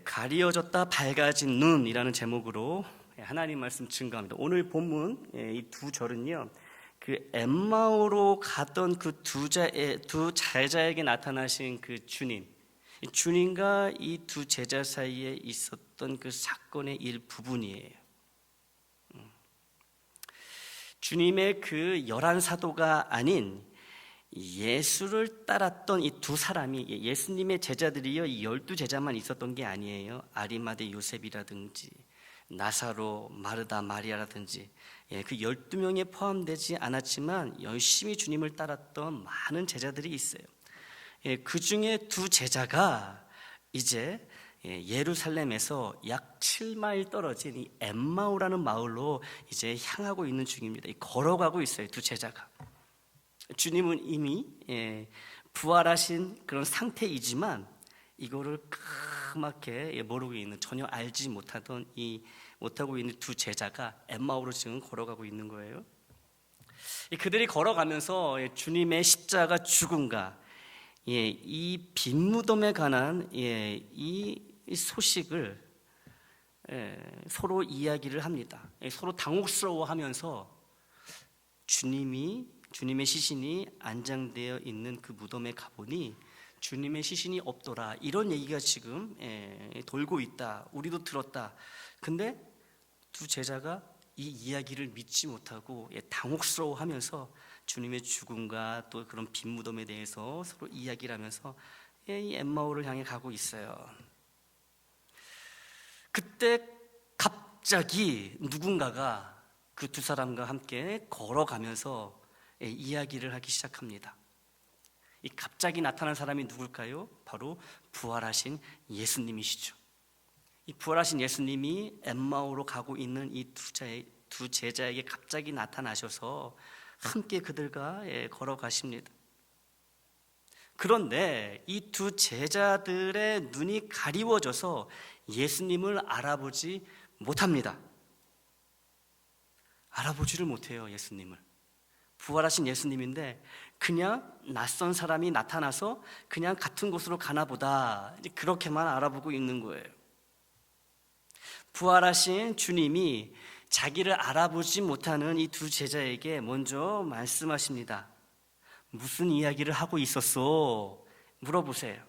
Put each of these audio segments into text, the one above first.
가리워졌다 밝아진 눈이라는 제목으로 하나님 말씀 증거합니다. 오늘 본문 이 두 절은요, 그 엠마오로 갔던 그 두 제자에게 나타나신 그 주님과 이 두 제자 사이에 있었던 그 사건의 일부분이에요. 주님의 그 11사도가 아닌 예수를 따랐던 이 두 사람이, 예수님의 제자들이요, 이 12제자만 있었던 게 아니에요. 아리마대 요셉이라든지 나사로, 마르다, 마리아라든지 그 12명에 포함되지 않았지만 열심히 주님을 따랐던 많은 제자들이 있어요. 그 중에 두 제자가 이제 예루살렘에서 약 7마일 떨어진 이 엠마오라는 마을로 이제 향하고 있는 중입니다. 걸어가고 있어요, 두 제자가. 주님은 이미 부활하신 그런 상태이지만 이거를 까맣게 모르고 있는, 전혀 알지 못하고 있는 두 제자가 엠마오로 지금 걸어가고 있는 거예요. 그들이 걸어가면서 주님의 십자가 죽음과 이 빈 무덤에 관한 이 소식을 서로 이야기를 합니다. 서로 당혹스러워하면서 주님의 시신이 안장되어 있는 그 무덤에 가보니 주님의 시신이 없더라, 이런 얘기가 지금 돌고 있다, 우리도 들었다. 근데 두 제자가 이 이야기를 믿지 못하고 당혹스러워하면서 주님의 죽음과 또 그런 빈 무덤에 대해서 서로 이야기를 하면서 이 엠마오를 향해 가고 있어요. 그때 갑자기 누군가가 그 두 사람과 함께 걸어가면서 이야기를 하기 시작합니다. 이 갑자기 나타난 사람이 누굴까요? 바로 부활하신 예수님이시죠. 이 부활하신 예수님이 엠마오로 가고 있는 이 두 제자에게 갑자기 나타나셔서 함께 그들과 걸어가십니다. 그런데 이 두 제자들의 눈이 가리워져서 예수님을 알아보지 못합니다. 알아보지를 못해요, 예수님을. 부활하신 예수님인데 그냥 낯선 사람이 나타나서 그냥 같은 곳으로 가나 보다, 그렇게만 알아보고 있는 거예요. 부활하신 주님이 자기를 알아보지 못하는 이 두 제자에게 먼저 말씀하십니다. 무슨 이야기를 하고 있었어? 물어보세요.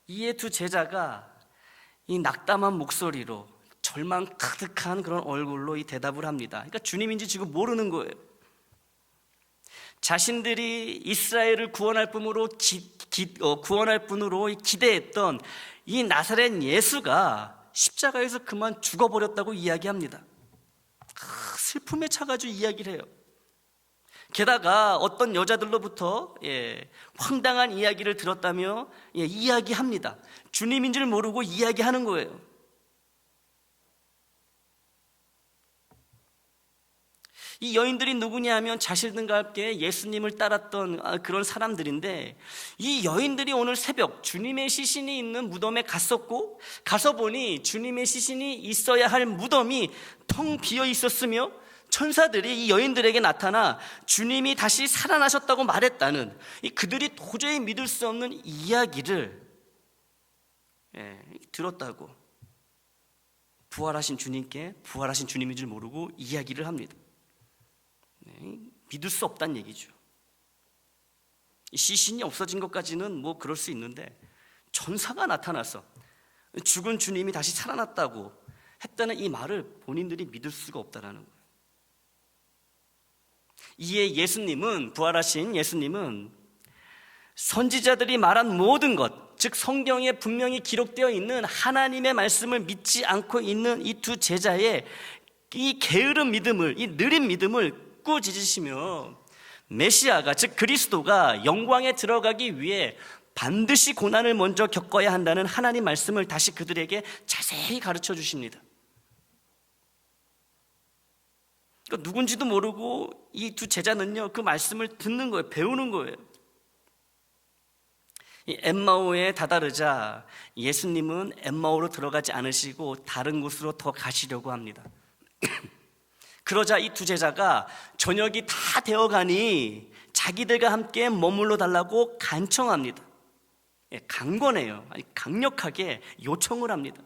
이에 두 제자가 이 낙담한 목소리로, 절망 가득한 그런 얼굴로 이 대답을 합니다. 그러니까 주님인지 지금 모르는 거예요. 자신들이 이스라엘을 구원할 분으로 기대했던 이 나사렛 예수가 십자가에서 그만 죽어버렸다고 이야기합니다. 슬픔에 차가지고 이야기를 해요. 게다가 어떤 여자들로부터 황당한 이야기를 들었다며 이야기합니다. 주님인 줄 모르고 이야기하는 거예요. 이 여인들이 누구냐 하면 자신들과 함께 예수님을 따랐던 그런 사람들인데, 이 여인들이 오늘 새벽 주님의 시신이 있는 무덤에 갔었고, 가서 보니 주님의 시신이 있어야 할 무덤이 텅 비어 있었으며 천사들이 이 여인들에게 나타나 주님이 다시 살아나셨다고 말했다는 그들이 도저히 믿을 수 없는 이야기를 들었다고, 부활하신 주님께 부활하신 주님인 줄 모르고 이야기를 합니다. 믿을 수 없다는 얘기죠. 시신이 없어진 것까지는 뭐 그럴 수 있는데, 천사가 나타나서 죽은 주님이 다시 살아났다고 했다는 이 말을 본인들이 믿을 수가 없다라는 거예요. 이에 부활하신 예수님은 선지자들이 말한 모든 것, 즉 성경에 분명히 기록되어 있는 하나님의 말씀을 믿지 않고 있는 이 두 제자의 이 게으른 믿음을, 이 느린 믿음을 꾸짖으시며, 메시아가, 즉 그리스도가 영광에 들어가기 위해 반드시 고난을 먼저 겪어야 한다는 하나님 말씀을 다시 그들에게 자세히 가르쳐 주십니다. 그러니까 누군지도 모르고 이 두 제자는요, 그 말씀을 듣는 거예요. 배우는 거예요. 이 엠마오에 다다르자 예수님은 엠마오로 들어가지 않으시고 다른 곳으로 더 가시려고 합니다. 그러자 이 두 제자가 저녁이 다 되어가니 자기들과 함께 머물러 달라고 간청합니다. 강권해요. 강력하게 요청을 합니다.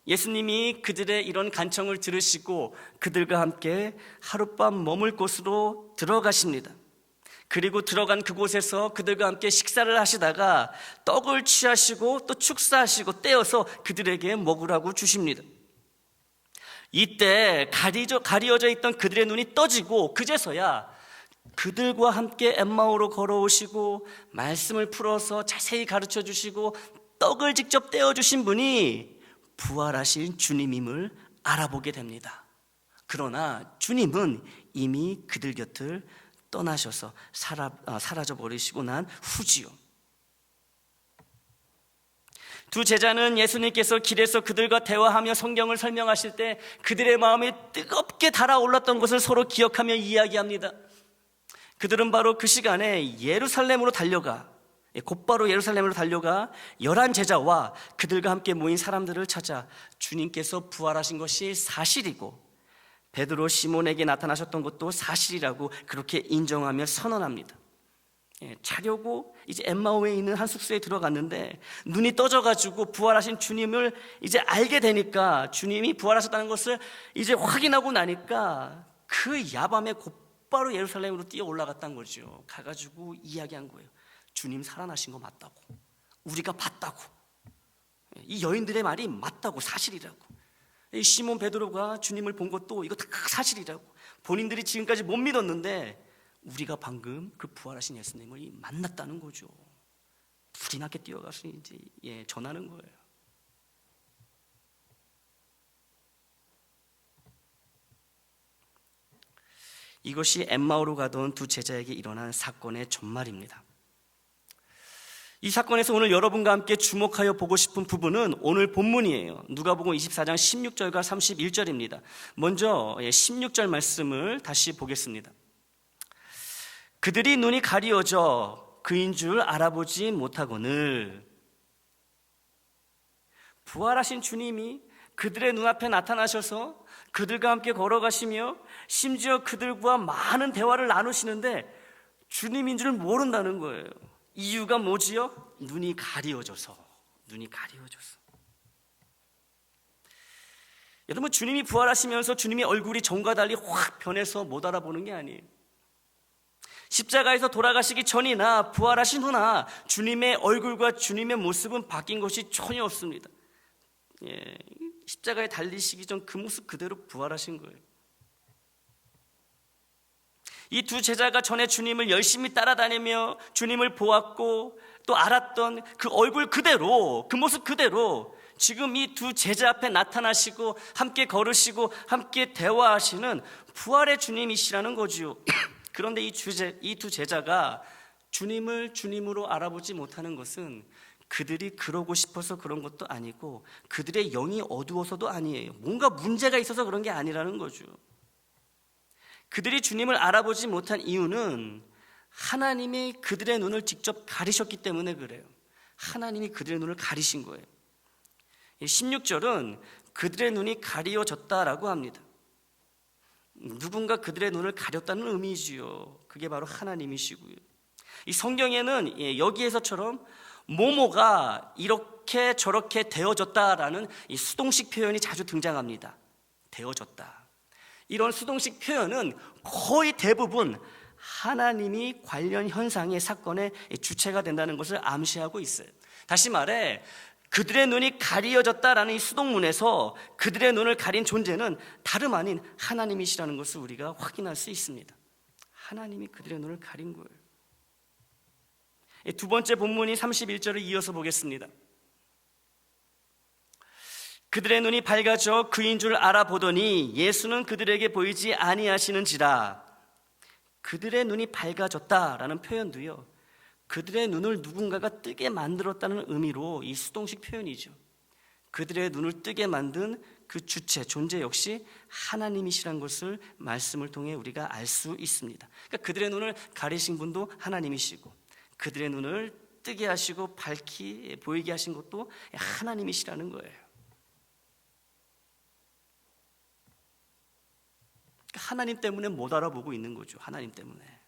예수님이 그들의 이런 간청을 들으시고 그들과 함께 하룻밤 머물 곳으로 들어가십니다. 그리고 들어간 그곳에서 그들과 함께 식사를 하시다가 떡을 취하시고 또 축사하시고 떼어서 그들에게 먹으라고 주십니다. 이때 가리어져 있던 그들의 눈이 떠지고 그제서야 그들과 함께 엠마오로 걸어오시고 말씀을 풀어서 자세히 가르쳐 주시고 떡을 직접 떼어 주신 분이 부활하신 주님임을 알아보게 됩니다. 그러나 주님은 이미 그들 곁을 떠나셔서 사라져 버리시고 난 후지요. 두 제자는 예수님께서 길에서 그들과 대화하며 성경을 설명하실 때 그들의 마음이 뜨겁게 달아올랐던 것을 서로 기억하며 이야기합니다. 그들은 바로 그 시간에 곧바로 예루살렘으로 달려가 11 제자와 그들과 함께 모인 사람들을 찾아 주님께서 부활하신 것이 사실이고 베드로 시몬에게 나타나셨던 것도 사실이라고 그렇게 인정하며 선언합니다. 자려고 이제 엠마오에 있는 한 숙소에 들어갔는데 눈이 떠져가지고 부활하신 주님을 이제 알게 되니까, 주님이 부활하셨다는 것을 이제 확인하고 나니까 그 야밤에 곧바로 예루살렘으로 뛰어 올라갔다는 거죠. 가가지고 이야기한 거예요. 주님 살아나신 거 맞다고, 우리가 봤다고, 이 여인들의 말이 맞다고, 사실이라고. 이 시몬 베드로가 주님을 본 것도 이거 다 사실이라고. 본인들이 지금까지 못 믿었는데 우리가 방금 그 부활하신 예수님을 만났다는 거죠. 불이 나게 뛰어가서 이제 전하는 거예요. 이것이 엠마오로 가던 두 제자에게 일어난 사건의 전말입니다. 이 사건에서 오늘 여러분과 함께 주목하여 보고 싶은 부분은 오늘 본문이에요. 누가복음 24장 16절과 31절입니다. 먼저 16절 말씀을 다시 보겠습니다. 그들이 눈이 가리워져 그인 줄 알아보지 못하거늘. 부활하신 주님이 그들의 눈앞에 나타나셔서 그들과 함께 걸어가시며 심지어 그들과 많은 대화를 나누시는데 주님인 줄 모른다는 거예요. 이유가 뭐지요? 눈이 가리워져서. 여러분, 주님이 부활하시면서 주님의 얼굴이 전과 달리 확 변해서 못 알아보는 게 아니에요. 십자가에서 돌아가시기 전이나 부활하신 후나 주님의 얼굴과 주님의 모습은 바뀐 것이 전혀 없습니다. 십자가에 달리시기 전 그 모습 그대로 부활하신 거예요. 이 두 제자가 전에 주님을 열심히 따라다니며 주님을 보았고 또 알았던 그 얼굴 그대로, 그 모습 그대로 지금 이 두 제자 앞에 나타나시고 함께 걸으시고 함께 대화하시는 부활의 주님이시라는 거지요. 그런데 이 두 제자가 주님을 주님으로 알아보지 못하는 것은 그들이 그러고 싶어서 그런 것도 아니고 그들의 영이 어두워서도 아니에요. 뭔가 문제가 있어서 그런 게 아니라는 거죠. 그들이 주님을 알아보지 못한 이유는 하나님이 그들의 눈을 직접 가리셨기 때문에 그래요. 하나님이 그들의 눈을 가리신 거예요. 16절은 그들의 눈이 가리워졌다라고 합니다. 누군가 그들의 눈을 가렸다는 의미지요. 그게 바로 하나님이시고요. 이 성경에는 여기에서처럼 뭐뭐가 이렇게 저렇게 되어졌다라는 이 수동식 표현이 자주 등장합니다. 되어졌다. 이런 수동식 표현은 거의 대부분 하나님이 관련 현상의 사건의 주체가 된다는 것을 암시하고 있어요. 다시 말해 그들의 눈이 가리어졌다라는 이 수동문에서 그들의 눈을 가린 존재는 다름 아닌 하나님이시라는 것을 우리가 확인할 수 있습니다. 하나님이 그들의 눈을 가린 거예요. 두 번째 본문이 31절을 이어서 보겠습니다. 그들의 눈이 밝아져 그인 줄 알아보더니 예수는 그들에게 보이지 아니하시는지라. 그들의 눈이 밝아졌다라는 표현도요, 그들의 눈을 누군가가 뜨게 만들었다는 의미로 이 수동식 표현이죠. 그들의 눈을 뜨게 만든 그 주체, 존재 역시 하나님이시란 것을 말씀을 통해 우리가 알 수 있습니다. 그러니까 그들의 눈을 가리신 분도 하나님이시고 그들의 눈을 뜨게 하시고 밝히 보이게 하신 것도 하나님이시라는 거예요. 하나님 때문에 못 알아보고 있는 거죠. 하나님 때문에.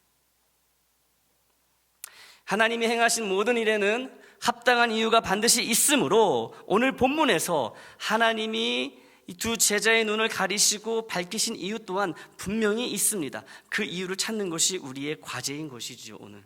하나님이 행하신 모든 일에는 합당한 이유가 반드시 있으므로 오늘 본문에서 하나님이 이 두 제자의 눈을 가리시고 밝히신 이유 또한 분명히 있습니다. 그 이유를 찾는 것이 우리의 과제인 것이지요. 오늘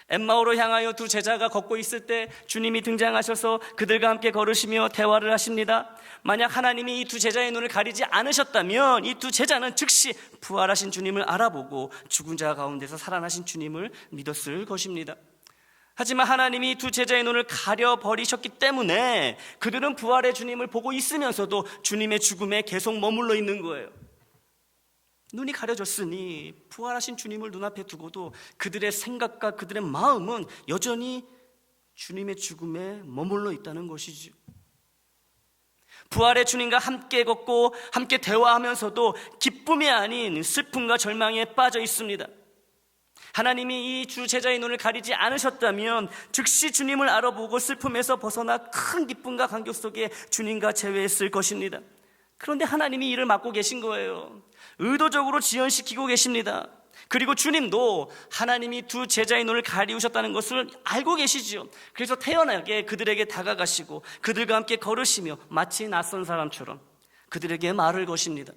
엠마오로 향하여 두 제자가 걷고 있을 때 주님이 등장하셔서 그들과 함께 걸으시며 대화를 하십니다. 만약 하나님이 이 두 제자의 눈을 가리지 않으셨다면 이 두 제자는 즉시 부활하신 주님을 알아보고 죽은 자 가운데서 살아나신 주님을 믿었을 것입니다. 하지만 하나님이 두 제자의 눈을 가려버리셨기 때문에 그들은 부활의 주님을 보고 있으면서도 주님의 죽음에 계속 머물러 있는 거예요. 눈이 가려졌으니 부활하신 주님을 눈앞에 두고도 그들의 생각과 그들의 마음은 여전히 주님의 죽음에 머물러 있다는 것이죠. 부활의 주님과 함께 걷고 함께 대화하면서도 기쁨이 아닌 슬픔과 절망에 빠져 있습니다. 하나님이 이 두 제자의 눈을 가리지 않으셨다면 즉시 주님을 알아보고 슬픔에서 벗어나 큰 기쁨과 감격 속에 주님과 재회했을 것입니다. 그런데 하나님이 이를 막고 계신 거예요. 의도적으로 지연시키고 계십니다. 그리고 주님도 하나님이 두 제자의 눈을 가리우셨다는 것을 알고 계시죠. 그래서 태연하게 그들에게 다가가시고 그들과 함께 걸으시며 마치 낯선 사람처럼 그들에게 말을 거십니다.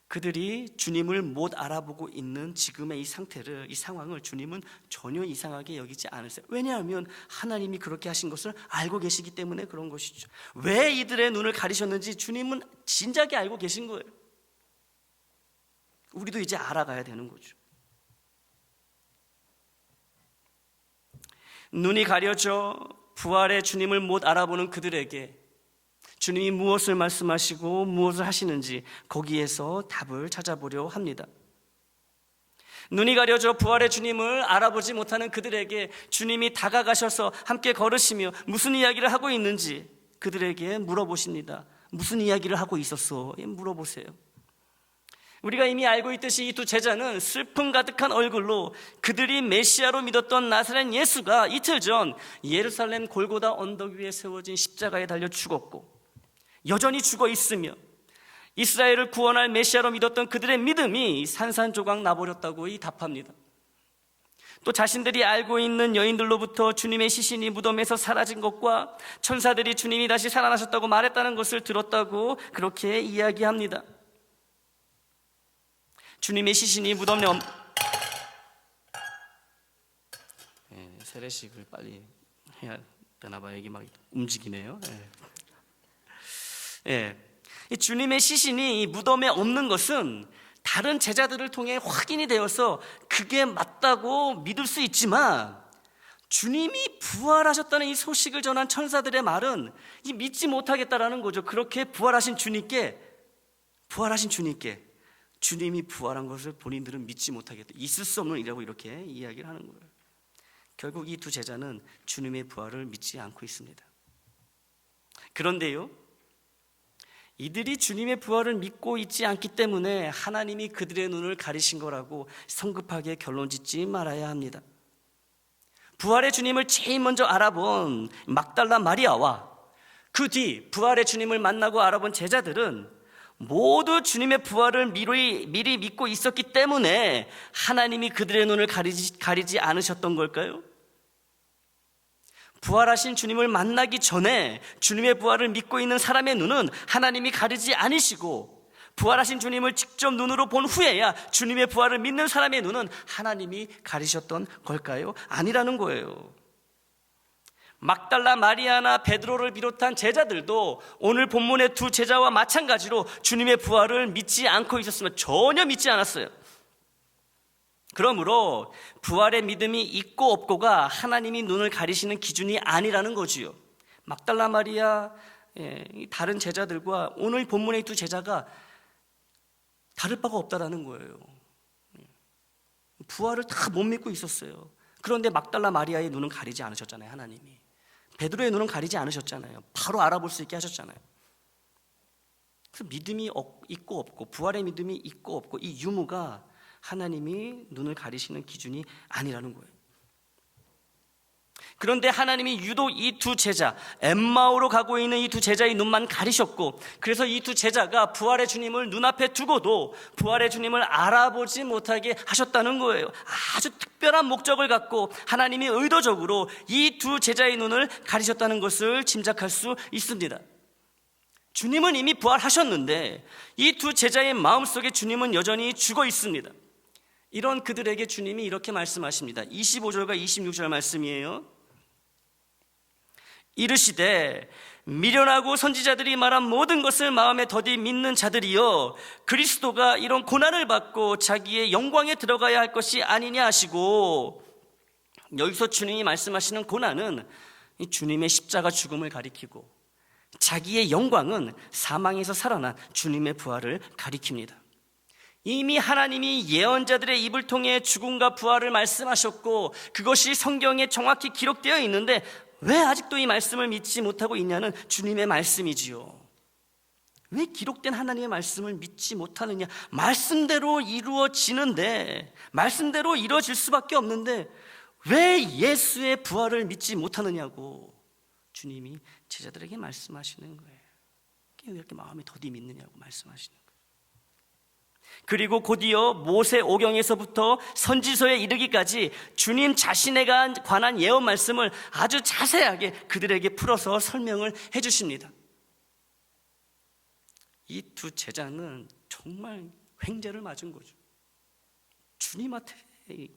그들이 주님을 못 알아보고 있는 지금의 이 상태를, 이 상황을 주님은 전혀 이상하게 여기지 않으세요. 왜냐하면 하나님이 그렇게 하신 것을 알고 계시기 때문에 그런 것이죠. 왜 이들의 눈을 가리셨는지 주님은 진작에 알고 계신 거예요. 우리도 이제 알아가야 되는 거죠. 눈이 가려져 부활의 주님을 못 알아보는 그들에게 주님이 무엇을 말씀하시고 무엇을 하시는지 거기에서 답을 찾아보려 합니다. 눈이 가려져 부활의 주님을 알아보지 못하는 그들에게 주님이 다가가셔서 함께 걸으시며 무슨 이야기를 하고 있는지 그들에게 물어보십니다. 무슨 이야기를 하고 있었어? 물어보세요. 우리가 이미 알고 있듯이 이 두 제자는 슬픔 가득한 얼굴로 그들이 메시아로 믿었던 나사렛 예수가 이틀 전 예루살렘 골고다 언덕 위에 세워진 십자가에 달려 죽었고 여전히 죽어 있으며 이스라엘을 구원할 메시아로 믿었던 그들의 믿음이 산산조각 나버렸다고 답합니다. 또 자신들이 알고 있는 여인들로부터 주님의 시신이 무덤에서 사라진 것과 천사들이 주님이 다시 살아나셨다고 말했다는 것을 들었다고 그렇게 이야기합니다. 주님의 시신이 무덤에 세례식을 빨리 해야 되나 봐요. 이게 막 움직이네요. 이 주님의 시신이 무덤에 없는 것은 다른 제자들을 통해 확인이 되어서 그게 맞다고 믿을 수 있지만 주님이 부활하셨다는 이 소식을 전한 천사들의 말은 믿지 못하겠다라는 거죠. 그렇게 부활하신 주님께 주님이 부활한 것을 본인들은 믿지 못하겠다. 있을 수 없는 일이라고 이렇게 이야기를 하는 거예요. 결국 이 두 제자는 주님의 부활을 믿지 않고 있습니다. 그런데요, 이들이 주님의 부활을 믿고 있지 않기 때문에 하나님이 그들의 눈을 가리신 거라고 성급하게 결론짓지 말아야 합니다. 부활의 주님을 제일 먼저 알아본 막달라 마리아와 그 뒤 부활의 주님을 만나고 알아본 제자들은 모두 주님의 부활을 미리 믿고 있었기 때문에 하나님이 그들의 눈을 가리지 않으셨던 걸까요? 부활하신 주님을 만나기 전에 주님의 부활을 믿고 있는 사람의 눈은 하나님이 가리지 않으시고 부활하신 주님을 직접 눈으로 본 후에야 주님의 부활을 믿는 사람의 눈은 하나님이 가리셨던 걸까요? 아니라는 거예요. 막달라 마리아나 베드로를 비롯한 제자들도 오늘 본문의 두 제자와 마찬가지로 주님의 부활을 믿지 않고 있었으면 전혀 믿지 않았어요. 그러므로 부활의 믿음이 있고 없고가 하나님이 눈을 가리시는 기준이 아니라는 거지요. 막달라 마리아, 다른 제자들과 오늘 본문의 두 제자가 다를 바가 없다라는 거예요. 부활을 다 못 믿고 있었어요. 그런데 막달라 마리아의 눈은 가리지 않으셨잖아요. 하나님이. 베드로의 눈은 가리지 않으셨잖아요. 바로 알아볼 수 있게 하셨잖아요. 그래서 믿음이 있고 없고 부활의 믿음이 있고 없고 이 유무가 하나님이 눈을 가리시는 기준이 아니라는 거예요. 그런데 하나님이 유독 이 두 제자, 엠마오로 가고 있는 이 두 제자의 눈만 가리셨고, 그래서 이 두 제자가 부활의 주님을 눈앞에 두고도 부활의 주님을 알아보지 못하게 하셨다는 거예요. 아주 특별한 목적을 갖고 하나님이 의도적으로 이 두 제자의 눈을 가리셨다는 것을 짐작할 수 있습니다. 주님은 이미 부활하셨는데 이 두 제자의 마음속에 주님은 여전히 죽어 있습니다. 이런 그들에게 주님이 이렇게 말씀하십니다. 25절과 26절 말씀이에요. 이르시되 미련하고 선지자들이 말한 모든 것을 마음에 더디 믿는 자들이여, 그리스도가 이런 고난을 받고 자기의 영광에 들어가야 할 것이 아니냐 하시고, 여기서 주님이 말씀하시는 고난은 주님의 십자가 죽음을 가리키고, 자기의 영광은 사망에서 살아난 주님의 부활을 가리킵니다. 이미 하나님이 예언자들의 입을 통해 죽음과 부활을 말씀하셨고, 그것이 성경에 정확히 기록되어 있는데 왜 아직도 이 말씀을 믿지 못하고 있냐는 주님의 말씀이지요. 왜 기록된 하나님의 말씀을 믿지 못하느냐? 말씀대로 이루어지는데, 말씀대로 이루어질 수밖에 없는데 왜 예수의 부활을 믿지 못하느냐고 주님이 제자들에게 말씀하시는 거예요. 왜 이렇게 마음이 더디 믿느냐고 말씀하시는 거예요. 그리고 곧이어 모세오경에서부터 선지서에 이르기까지 주님 자신에 관한 예언 말씀을 아주 자세하게 그들에게 풀어서 설명을 해주십니다. 이 두 제자는 정말 횡재를 맞은 거죠. 주님한테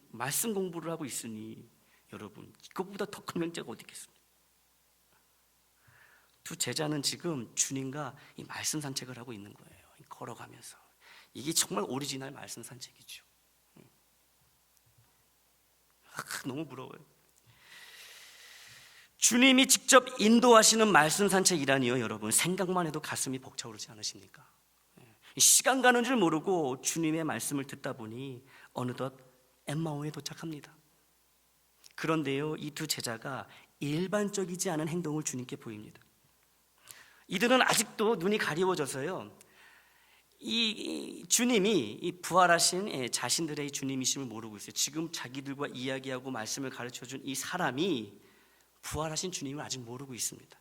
말씀 공부를 하고 있으니 여러분, 이것보다 더 큰 횡재가 어디 있겠습니까? 두 제자는 지금 주님과 이 말씀 산책을 하고 있는 거예요. 걸어가면서. 이게 정말 오리지널 말씀 산책이죠. 너무 부러워요. 주님이 직접 인도하시는 말씀 산책이라니요, 여러분, 생각만 해도 가슴이 벅차오르지 않으십니까? 시간 가는 줄 모르고 주님의 말씀을 듣다 보니 어느덧 엠마오에 도착합니다. 그런데요, 이 두 제자가 일반적이지 않은 행동을 주님께 보입니다. 이들은 아직도 눈이 가리워져서요, 이 주님이 이 부활하신 자신들의 주님이심을 모르고 있어요. 지금 자기들과 이야기하고 말씀을 가르쳐준 이 사람이 부활하신 주님을 아직 모르고 있습니다.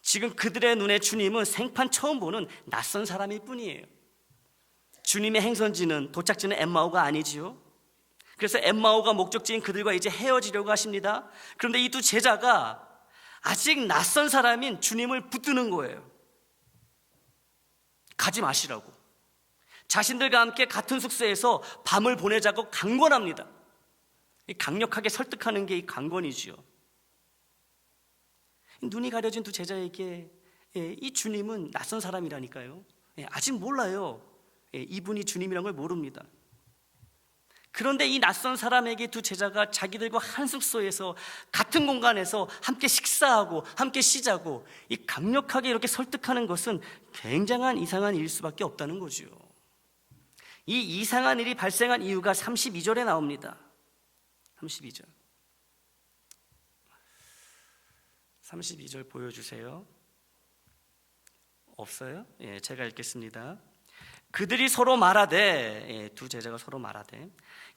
지금 그들의 눈에 주님은 생판 처음 보는 낯선 사람일 뿐이에요. 주님의 행선지는, 도착지는 엠마오가 아니지요. 그래서 엠마오가 목적지인 그들과 이제 헤어지려고 하십니다. 그런데 이 두 제자가 아직 낯선 사람인 주님을 붙드는 거예요. 가지 마시라고. 자신들과 함께 같은 숙소에서 밤을 보내자고 강권합니다. 강력하게 설득하는 게 이 강권이지요. 눈이 가려진 두 제자에게 이 주님은 낯선 사람이라니까요. 아직 몰라요. 이분이 주님이란 걸 모릅니다. 그런데 이 낯선 사람에게 두 제자가 자기들과 한 숙소에서 같은 공간에서 함께 식사하고 함께 쉬자고 이 강력하게 이렇게 설득하는 것은 굉장한 이상한 일일 수밖에 없다는 거죠. 이 이상한 일이 발생한 이유가 32절에 나옵니다. 32절. 32절 보여주세요. 없어요? 제가 읽겠습니다. 그들이 서로 말하되, 두 제자가 서로 말하되,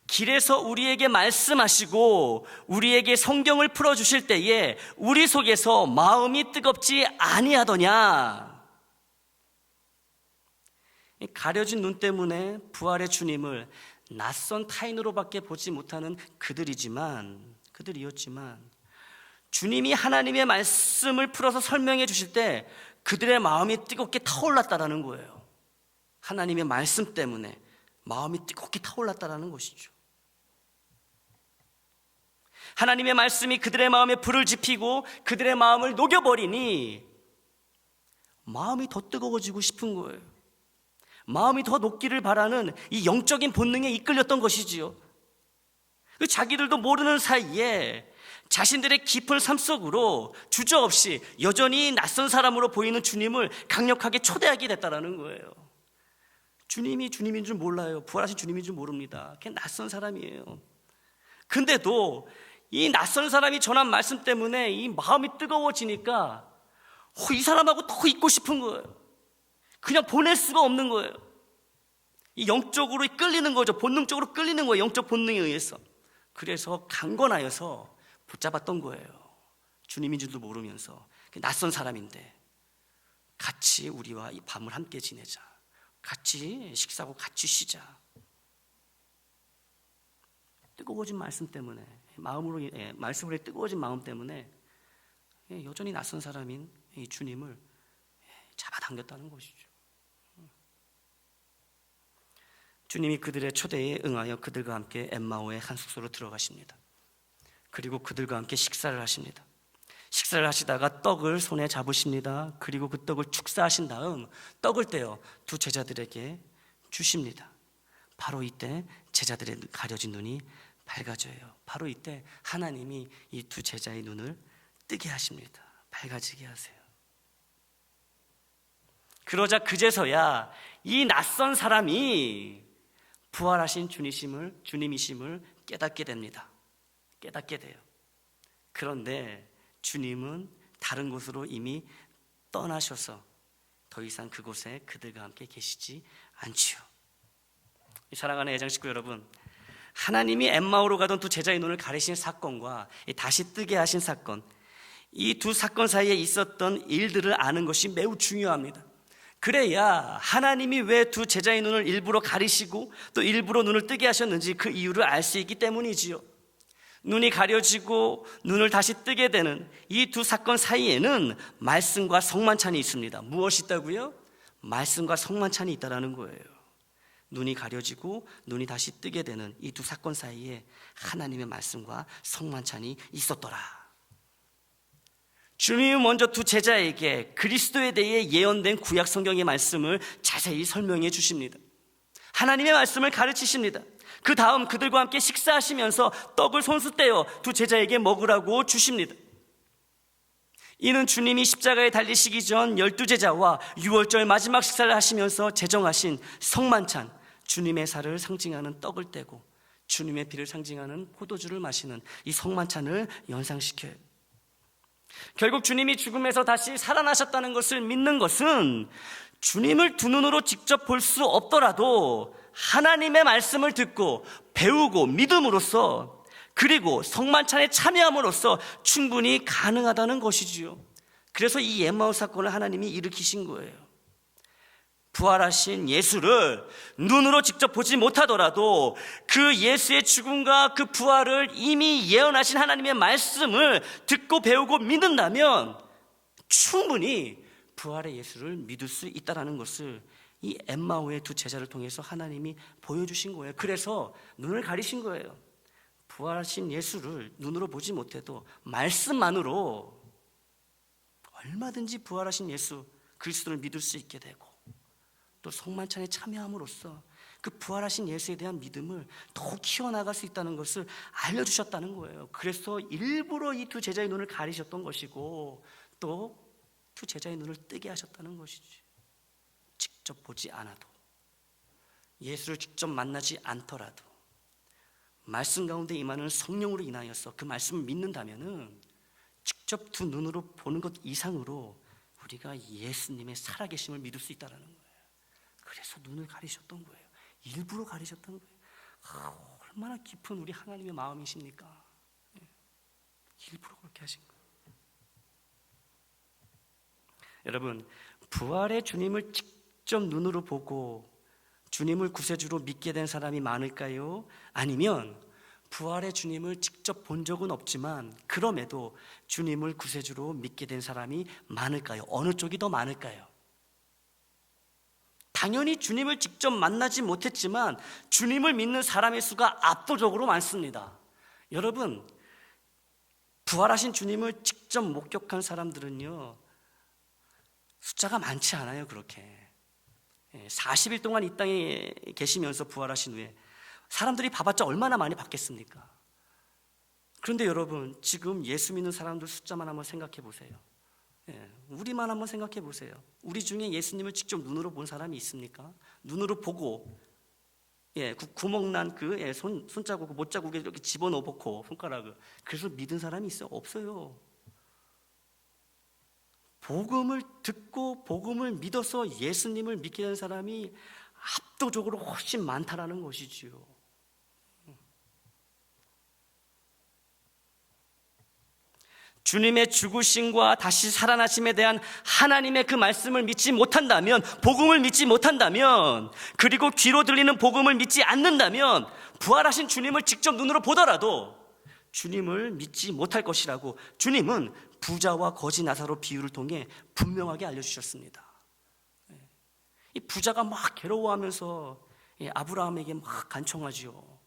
길에서 우리에게 말씀하시고 우리에게 성경을 풀어주실 때에 우리 속에서 마음이 뜨겁지 아니하더냐. 가려진 눈 때문에 부활의 주님을 낯선 타인으로밖에 보지 못하는 그들이었지만 주님이 하나님의 말씀을 풀어서 설명해 주실 때 그들의 마음이 뜨겁게 타올랐다라는 거예요. 하나님의 말씀 때문에 마음이 뜨겁게 타올랐다라는 것이죠. 하나님의 말씀이 그들의 마음에 불을 지피고 그들의 마음을 녹여버리니 마음이 더 뜨거워지고 싶은 거예요. 마음이 더 녹기를 바라는 이 영적인 본능에 이끌렸던 것이지요. 자기들도 모르는 사이에 자신들의 깊은 삶 속으로 주저없이 여전히 낯선 사람으로 보이는 주님을 강력하게 초대하게 됐다는 거예요. 주님이 주님인 줄 몰라요. 부활하신 주님인 줄 모릅니다. 그냥 낯선 사람이에요. 근데도 이 낯선 사람이 전한 말씀 때문에 이 마음이 뜨거워지니까 이 사람하고 더 있고 싶은 거예요. 그냥 보낼 수가 없는 거예요. 이 영적으로 끌리는 거죠. 본능적으로 끌리는 거예요. 영적 본능에 의해서. 그래서 강권하여서 붙잡았던 거예요. 주님인 줄도 모르면서. 낯선 사람인데 같이 우리와 이 밤을 함께 지내자, 같이 식사하고 같이 쉬자. 뜨거워진 말씀 때문에, 말씀으로 뜨거워진 마음 때문에 여전히 낯선 사람인 이 주님을 잡아당겼다는 것이죠. 주님이 그들의 초대에 응하여 그들과 함께 엠마오의 한 숙소로 들어가십니다. 그리고 그들과 함께 식사를 하십니다. 식사를 하시다가 떡을 손에 잡으십니다. 그리고 그 떡을 축사하신 다음 떡을 떼어 두 제자들에게 주십니다. 바로 이때 제자들의 가려진 눈이 밝아져요. 바로 이때 하나님이 이 두 제자의 눈을 뜨게 하십니다. 밝아지게 하세요. 그러자 그제서야 이 낯선 사람이 부활하신 주님이심을 깨닫게 됩니다. 깨닫게 돼요. 그런데 주님은 다른 곳으로 이미 떠나셔서 더 이상 그곳에 그들과 함께 계시지 않지요. 사랑하는 애장 식구 여러분, 하나님이 엠마오로 가던 두 제자의 눈을 가리신 사건과 다시 뜨게 하신 사건, 이 두 사건 사이에 있었던 일들을 아는 것이 매우 중요합니다. 그래야 하나님이 왜 두 제자의 눈을 일부러 가리시고 또 일부러 눈을 뜨게 하셨는지 그 이유를 알 수 있기 때문이지요. 눈이 가려지고 눈을 다시 뜨게 되는 이 두 사건 사이에는 말씀과 성만찬이 있습니다. 무엇이 있다고요? 말씀과 성만찬이 있다라는 거예요. 눈이 가려지고 눈이 다시 뜨게 되는 이 두 사건 사이에 하나님의 말씀과 성만찬이 있었더라. 주님이 먼저 두 제자에게 그리스도에 대해 예언된 구약 성경의 말씀을 자세히 설명해 주십니다. 하나님의 말씀을 가르치십니다. 그 다음 그들과 함께 식사하시면서 떡을 손수 떼어 두 제자에게 먹으라고 주십니다. 이는 주님이 십자가에 달리시기 전 12제자와 유월절 마지막 식사를 하시면서 제정하신 성만찬, 주님의 살을 상징하는 떡을 떼고 주님의 피를 상징하는 포도주를 마시는 이 성만찬을 연상시켜요. 결국 주님이 죽음에서 다시 살아나셨다는 것을 믿는 것은 주님을 두 눈으로 직접 볼 수 없더라도 하나님의 말씀을 듣고 배우고 믿음으로써, 그리고 성만찬에 참여함으로써 충분히 가능하다는 것이지요. 그래서 이 엠마오 사건을 하나님이 일으키신 거예요. 부활하신 예수를 눈으로 직접 보지 못하더라도 그 예수의 죽음과 그 부활을 이미 예언하신 하나님의 말씀을 듣고 배우고 믿는다면 충분히 부활의 예수를 믿을 수 있다는 것을 이 엠마오의 두 제자를 통해서 하나님이 보여주신 거예요. 그래서 눈을 가리신 거예요. 부활하신 예수를 눈으로 보지 못해도 말씀만으로 얼마든지 부활하신 예수 그리스도를 믿을 수 있게 되고, 또 성만찬에 참여함으로써 그 부활하신 예수에 대한 믿음을 더욱 키워나갈 수 있다는 것을 알려주셨다는 거예요. 그래서 일부러 이 두 제자의 눈을 가리셨던 것이고, 또 두 제자의 눈을 뜨게 하셨다는 것이지. 직접 보지 않아도, 예수를 직접 만나지 않더라도 말씀 가운데 임하는 성령으로 인하여서 그 말씀을 믿는다면은 직접 두 눈으로 보는 것 이상으로 우리가 예수님의 살아계심을 믿을 수 있다는 거예요. 그래서 눈을 가리셨던 거예요. 일부러 가리셨던 거예요. 얼마나 깊은 우리 하나님의 마음이십니까? 일부러 그렇게 하신 거예요. 여러분, 부활의 주님을 직접 눈으로 보고 주님을 구세주로 믿게 된 사람이 많을까요? 아니면 부활의 주님을 직접 본 적은 없지만 그럼에도 주님을 구세주로 믿게 된 사람이 많을까요? 어느 쪽이 더 많을까요? 당연히 주님을 직접 만나지 못했지만 주님을 믿는 사람의 수가 압도적으로 많습니다. 여러분, 부활하신 주님을 직접 목격한 사람들은요, 숫자가 많지 않아요. 그렇게 40일 동안 이 땅에 계시면서 부활하신 후에 사람들이 봐봤자 얼마나 많이 봤겠습니까? 그런데 여러분, 지금 예수 믿는 사람들 숫자만 한번 생각해 보세요. 우리만 한번 생각해 보세요. 우리 중에 예수님을 직접 눈으로 본 사람이 있습니까? 눈으로 보고 구멍난 그 손자국, 못자국에 이렇게 집어넣고 손가락을, 그래서 믿은 사람이 있어요? 없어요. 복음을 듣고 복음을 믿어서 예수님을 믿게 된 사람이 압도적으로 훨씬 많다라는 것이지요. 주님의 죽으심과 다시 살아나심에 대한 하나님의 그 말씀을 믿지 못한다면, 복음을 믿지 못한다면, 그리고 귀로 들리는 복음을 믿지 않는다면 부활하신 주님을 직접 눈으로 보더라도 주님을 믿지 못할 것이라고 주님은 부자와 거지 나사로 비유를 통해 분명하게 알려주셨습니다. 이 부자가 막 괴로워하면서 아브라함에게 막 간청하지요.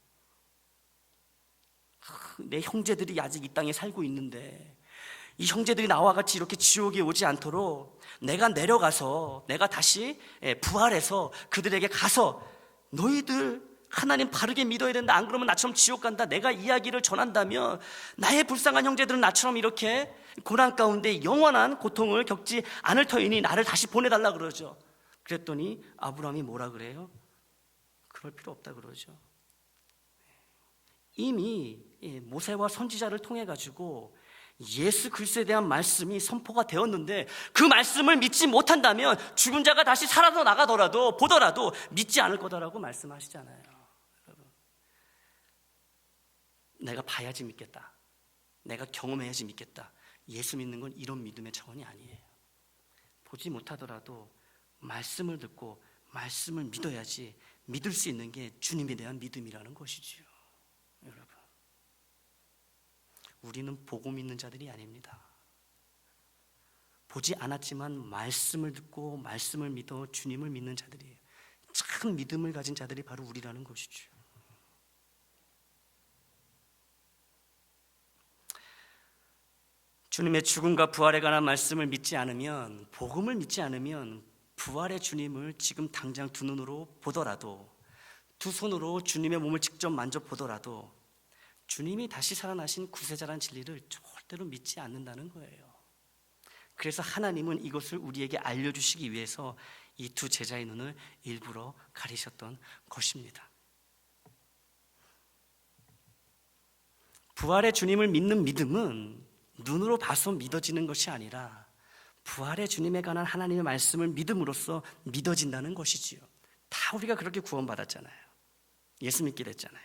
내 형제들이 아직 이 땅에 살고 있는데 이 형제들이 나와 같이 이렇게 지옥에 오지 않도록 내가 내려가서, 내가 다시 부활해서 그들에게 가서 너희들 하나님 바르게 믿어야 된다, 안 그러면 나처럼 지옥 간다, 내가 이야기를 전한다면 나의 불쌍한 형제들은 나처럼 이렇게 고난 가운데 영원한 고통을 겪지 않을 터이니 나를 다시 보내달라 그러죠. 그랬더니 아브라함이 뭐라 그래요? 그럴 필요 없다 그러죠. 이미 모세와 선지자를 통해 가지고 예수 그리스도에 대한 말씀이 선포가 되었는데 그 말씀을 믿지 못한다면 죽은 자가 다시 살아서 나가더라도 보더라도 믿지 않을 거다라고 말씀하시잖아요. 여러분, 내가 봐야지 믿겠다, 내가 경험해야지 믿겠다, 예수 믿는 건 이런 믿음의 차원이 아니에요. 보지 못하더라도 말씀을 듣고 말씀을 믿어야지 믿을 수 있는 게 주님에 대한 믿음이라는 것이지요. 여러분, 우리는 보고 믿는 자들이 아닙니다. 보지 않았지만 말씀을 듣고 말씀을 믿어 주님을 믿는 자들이에요. 참 믿음을 가진 자들이 바로 우리라는 것이죠. 주님의 죽음과 부활에 관한 말씀을 믿지 않으면, 복음을 믿지 않으면 부활의 주님을 지금 당장 두 눈으로 보더라도, 두 손으로 주님의 몸을 직접 만져보더라도 주님이 다시 살아나신 구세자란 진리를 절대로 믿지 않는다는 거예요. 그래서 하나님은 이것을 우리에게 알려주시기 위해서 이 두 제자의 눈을 일부러 가리셨던 것입니다. 부활의 주님을 믿는 믿음은 눈으로 봐서 믿어지는 것이 아니라 부활의 주님에 관한 하나님의 말씀을 믿음으로써 믿어진다는 것이지요. 다 우리가 그렇게 구원받았잖아요. 예수 믿게 됐잖아요.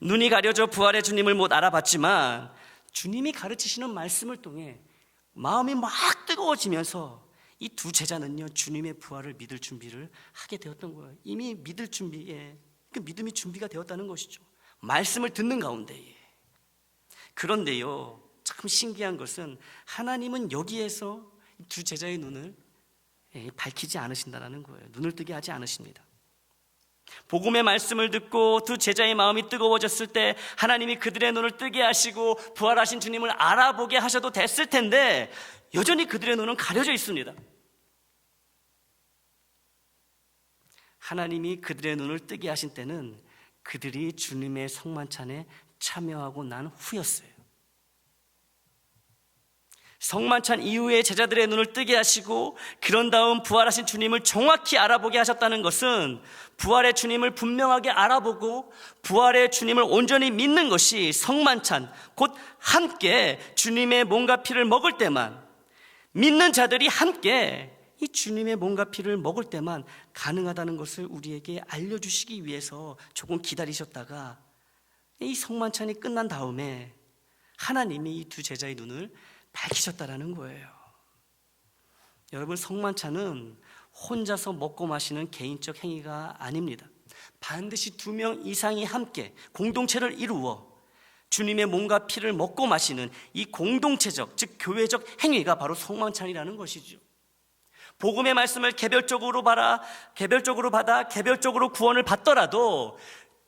눈이 가려져 부활의 주님을 못 알아봤지만 주님이 가르치시는 말씀을 통해 마음이 막 뜨거워지면서 이 두 제자는요, 주님의 부활을 믿을 준비를 하게 되었던 거예요. 이미 믿을 준비에, 그 믿음이 준비가 되었다는 것이죠. 말씀을 듣는 가운데에. 그런데요, 참 신기한 것은 하나님은 여기에서 두 제자의 눈을 밝히지 않으신다는 거예요. 눈을 뜨게 하지 않으십니다. 복음의 말씀을 듣고 두 제자의 마음이 뜨거워졌을 때 하나님이 그들의 눈을 뜨게 하시고 부활하신 주님을 알아보게 하셔도 됐을 텐데 여전히 그들의 눈은 가려져 있습니다. 하나님이 그들의 눈을 뜨게 하신 때는 그들이 주님의 성만찬에 참여하고 난 후였어요. 성만찬 이후에 제자들의 눈을 뜨게 하시고 그런 다음 부활하신 주님을 정확히 알아보게 하셨다는 것은 부활의 주님을 분명하게 알아보고 부활의 주님을 온전히 믿는 것이 성만찬, 곧 함께 주님의 몸과 피를 먹을 때만, 믿는 자들이 함께 이 주님의 몸과 피를 먹을 때만 가능하다는 것을 우리에게 알려주시기 위해서 조금 기다리셨다가 이 성만찬이 끝난 다음에 하나님이 이 두 제자의 눈을 밝히셨다라는 거예요. 여러분, 성만찬은 혼자서 먹고 마시는 개인적 행위가 아닙니다. 반드시 2명 이상이 함께 공동체를 이루어 주님의 몸과 피를 먹고 마시는 이 공동체적, 즉 교회적 행위가 바로 성만찬이라는 것이죠. 복음의 말씀을 개별적으로 받아 개별적으로 구원을 받더라도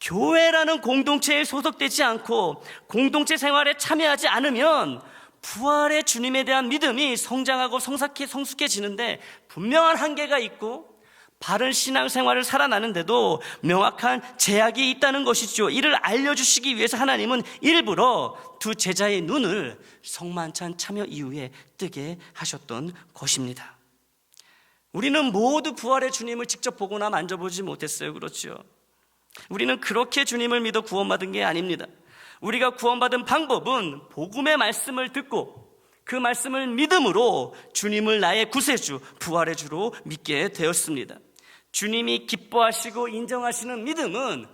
교회라는 공동체에 소속되지 않고 공동체 생활에 참여하지 않으면 부활의 주님에 대한 믿음이 성장하고 성숙해지는데 분명한 한계가 있고 바른 신앙생활을 살아나는데도 명확한 제약이 있다는 것이죠. 이를 알려주시기 위해서 하나님은 일부러 두 제자의 눈을 성만찬 참여 이후에 뜨게 하셨던 것입니다. 우리는 모두 부활의 주님을 직접 보거나 만져보지 못했어요. 그렇죠? 우리는 그렇게 주님을 믿어 구원받은 게 아닙니다. 우리가 구원받은 방법은 복음의 말씀을 듣고 그 말씀을 믿음으로 주님을 나의 구세주, 부활의 주로 믿게 되었습니다. 주님이 기뻐하시고 인정하시는 믿음은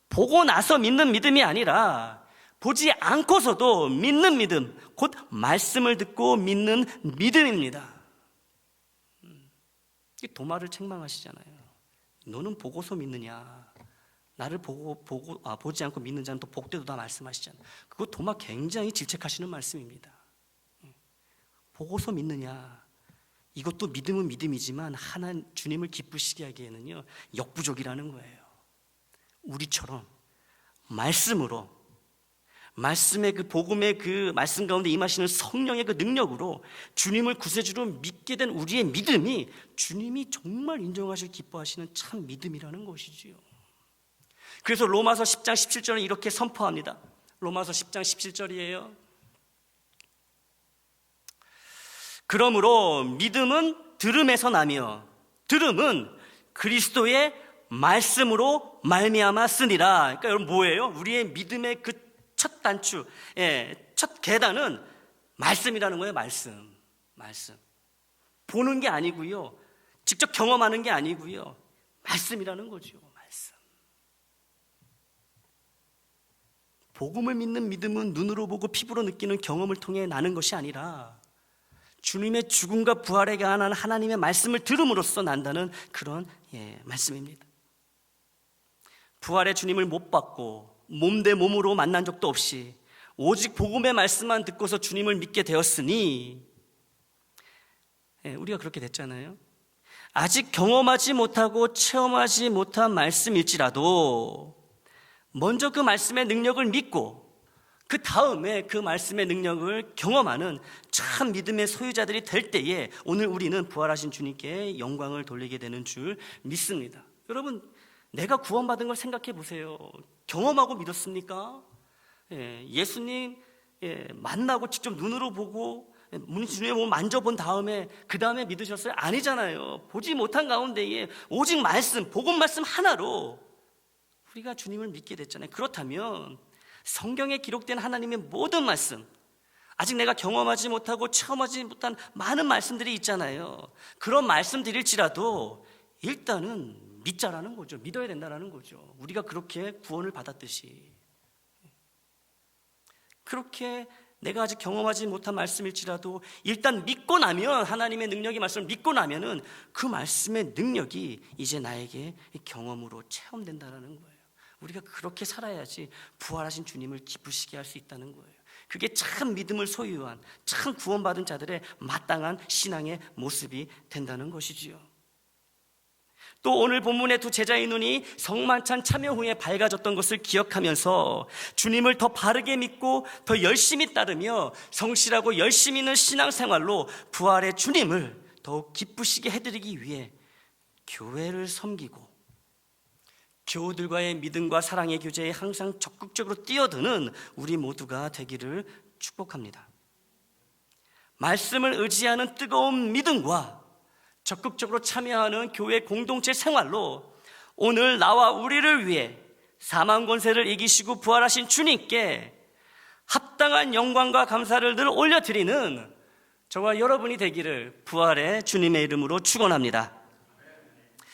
보고 나서 믿는 믿음이 아니라 보지 않고서도 믿는 믿음, 곧 말씀을 듣고 믿는 믿음입니다. 도마를 책망하시잖아요. 너는 보고서 믿느냐? 나를 보지 않고 믿는 자는 또 복되도다 말씀하시잖아요. 그거 도마 굉장히 질책하시는 말씀입니다. 보고서 믿느냐? 이것도 믿음은 믿음이지만 주님을 기쁘시게 하기에는요 역부족이라는 거예요. 우리처럼 말씀으로, 말씀의 그 복음의 그 말씀 가운데 임하시는 성령의 그 능력으로 주님을 구세주로 믿게 된 우리의 믿음이 주님이 정말 인정하시고 기뻐하시는 참 믿음이라는 것이지요. 그래서 로마서 10장 17절은 이렇게 선포합니다. 로마서 10장 17절이에요. 그러므로 믿음은 들음에서 나며 들음은 그리스도의 말씀으로 말미암아 쓰니라. 그러니까 여러분 뭐예요? 우리의 믿음의 그 첫 단추, 첫 계단은 말씀이라는 거예요. 말씀. 보는 게 아니고요, 직접 경험하는 게 아니고요, 말씀이라는 거죠. 말씀. 복음을 믿는 믿음은 눈으로 보고 피부로 느끼는 경험을 통해 나는 것이 아니라 주님의 죽음과 부활에 관한 하나님의 말씀을 들음으로써 난다는 그런 말씀입니다. 부활의 주님을 못 받고 몸 대 몸으로 만난 적도 없이 오직 복음의 말씀만 듣고서 주님을 믿게 되었으니 우리가 그렇게 됐잖아요. 아직 경험하지 못하고 체험하지 못한 말씀일지라도 먼저 그 말씀의 능력을 믿고 그 다음에 그 말씀의 능력을 경험하는 참 믿음의 소유자들이 될 때에 오늘 우리는 부활하신 주님께 영광을 돌리게 되는 줄 믿습니다. 여러분, 내가 구원받은 걸 생각해 보세요. 경험하고 믿었습니까? 예수님 만나고 직접 눈으로 보고 주님의 몸을 만져본 다음에 그 다음에 믿으셨어요? 아니잖아요. 보지 못한 가운데에 오직 말씀, 복음 말씀 하나로 우리가 주님을 믿게 됐잖아요. 그렇다면 성경에 기록된 하나님의 모든 말씀, 아직 내가 경험하지 못하고 체험하지 못한 많은 말씀들이 있잖아요. 그런 말씀들일지라도 일단은 믿자라는 거죠. 믿어야 된다는 거죠. 우리가 그렇게 구원을 받았듯이. 그렇게 내가 아직 경험하지 못한 말씀일지라도 일단 믿고 나면, 하나님의 능력의 말씀을 믿고 나면은 그 말씀의 능력이 이제 나에게 경험으로 체험된다는 거예요. 우리가 그렇게 살아야지 부활하신 주님을 기쁘시게 할 수 있다는 거예요. 그게 참 믿음을 소유한, 참 구원받은 자들의 마땅한 신앙의 모습이 된다는 것이지요. 또 오늘 본문의 두 제자의 눈이 성만찬 참여 후에 밝아졌던 것을 기억하면서 주님을 더 바르게 믿고 더 열심히 따르며 성실하고 열심히 있는 신앙생활로 부활의 주님을 더욱 기쁘시게 해드리기 위해 교회를 섬기고 교우들과의 믿음과 사랑의 교제에 항상 적극적으로 뛰어드는 우리 모두가 되기를 축복합니다. 말씀을 의지하는 뜨거운 믿음과 적극적으로 참여하는 교회 공동체 생활로 오늘 나와 우리를 위해 사망 권세를 이기시고 부활하신 주님께 합당한 영광과 감사를 늘 올려드리는 저와 여러분이 되기를 부활의 주님의 이름으로 축원합니다.